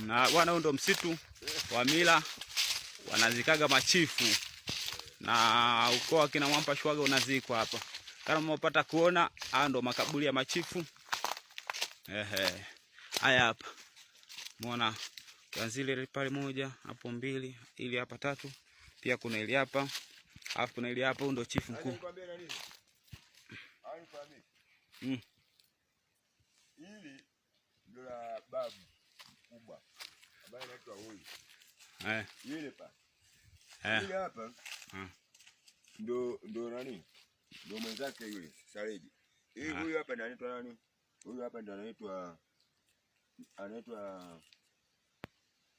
Na bwana, huu ndo msitu wa mila wanazikaga machifu, na ukoo wa kina Mwampa Shwaga unazikwa hapa. Kama mmepata kuona, haya ndo makaburi ya machifu. Haya hapa. Muona kianzile ile pale moja, hapo mbili, ili hapa tatu. Pia kuna ili hapa. Alafu kuna ili hapa, ndo chifu mkuu. Hili ndio la babu kubwa ambaye anaitwa huyu. Yule pa. Yule hapa. Ndio nani? Ndio mwenzake yule, Saredi. Huyu hapa ndio anaitwa nani? Huyu hapa ndio anaitwa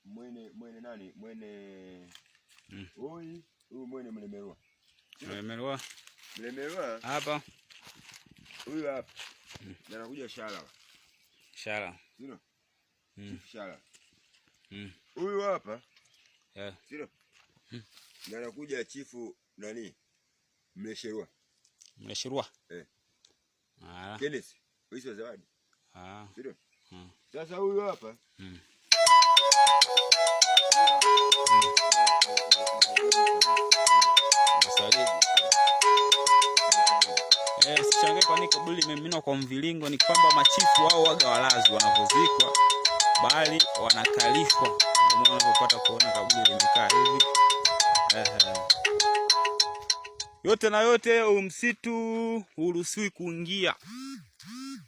Mwene nani? Mwene huyu Mwene Mlemerwa. Mlemerwa hapa. Huyu hapa. Ndio anakuja Shala. Sio? Shala. Huyu hapa. Sio? Ndio anakuja chifu nani? Mlesherwa. Kenneth, hizo zawadi. Sio? Sasa huyu hapa. Sichangae kwa nini kaburi limeminwa kwa mviringo, ni kwamba machifu wao waga walazi wanavozikwa, bali wanakalishwa. Ndio maana unapata kuona kaburi limekaa hivi. Yote na yote, msitu huruhusiwi kuingia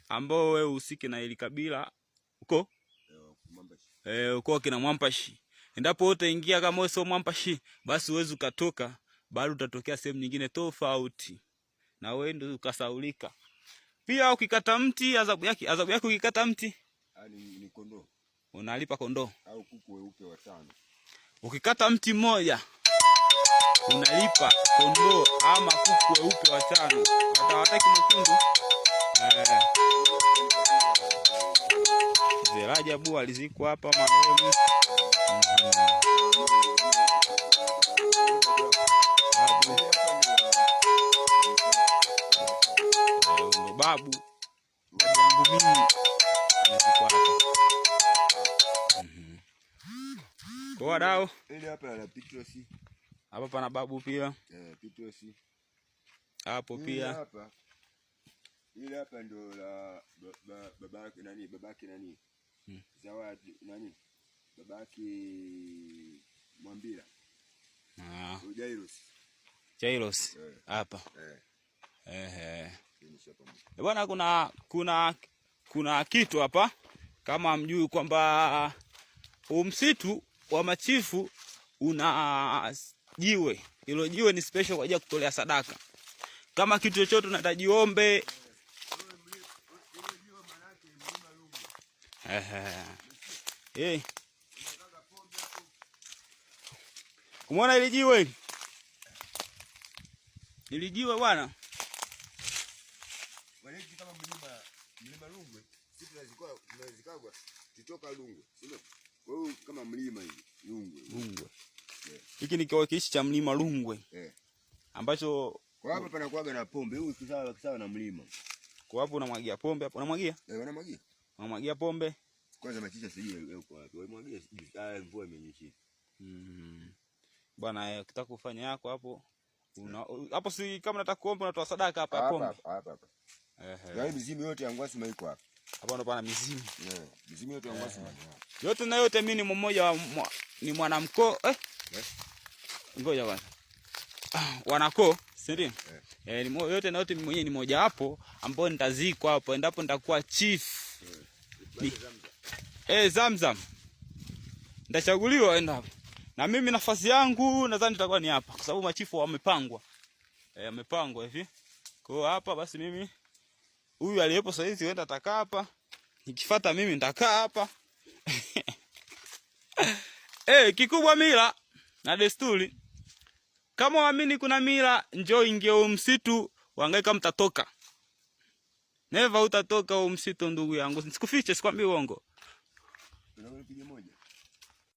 ambao wewe usike na ili kabila uko uko kina Mwampashi. Endapo wote ingia kama wewe sio Mwampashi, basi uweze ukatoka, bali utatokea sehemu nyingine tofauti na wewe ndio ukasaulika. Pia ukikata mti, adhabu yake ukikata mti ni kondoo. Unalipa kondoo au kuku weupe watano. Ukikata mti mmoja unalipa kondoo ama kuku weupe watano. Hawataki mwekundu. Mzee Rajabu alizikwa hapa marehemu. Babu yangu mimi alizikwa hapa. Kwa wadau, ile hapa la Petros. Hapa pana babu pia. Petros. Hapo pia. Hapa. Ile hapa ndio la babake nani? Zawadi nani? Babake Mwambila. Jairos. Hapa. Bwana, kuna kitu hapa kama mjui kwamba msitu wa machifu una jiwe. Hilo jiwe ni special kwa ajili ya kutolea sadaka. Kama kitu chochote unahitaji ombe. Umeona ile jiwe? Ile jiwe bwana. Wale kama mlima Rungwe, sisi tunazikagwa kutoka Rungwe, sio? Kwa hiyo kama mlima hivi, Rungwe. Hiki ni kiwakilisho cha mlima Rungwe. Ambacho kwa hapa panakuaga na pombe, huu kisawa na mlima. Kwa hapo unamwagia pombe hapo, unamwagia? Wanamwagia. Unamwagia pombe. Kwanza machicha sijui yuko wapi. Walimwagia sijui. Mvua imenyesha. Bwana, ukitaka kufanya yako hapo hapo, si kama unataka kuomba unatoa sadaka hapa ya pombe. Hapa. Yaani mizimu yote ya Ngwasima iko hapa. Hapa ndo pana mizimu. Mizimu yote ya Ngwasima. Yote na yote mimi ni mmoja ni mwanamkoo. Ngoja bwana. Wanakoo, si ndio? Ni yote na yote mimi mwenyewe ni mmoja hapo ambao nitazikwa hapo endapo nitakuwa chief. Zamzam. Nitachaguliwa endapo. Na mimi nafasi yangu nadhani itakuwa ni hapa kwa sababu machifu wamepangwa. Wamepangwa hivi. Kwa hiyo hapa basi mimi huyu aliyepo sasa hivi huenda atakaa hapa. Nikifuata mimi nitakaa hapa. Kikubwa mila na desturi. Kama waamini kuna mila, njoo ingie msitu, uhangaika mtatoka. Never utatoka msitu ndugu yangu. Sikufiche, sikwambii uongo. Tunapige moja.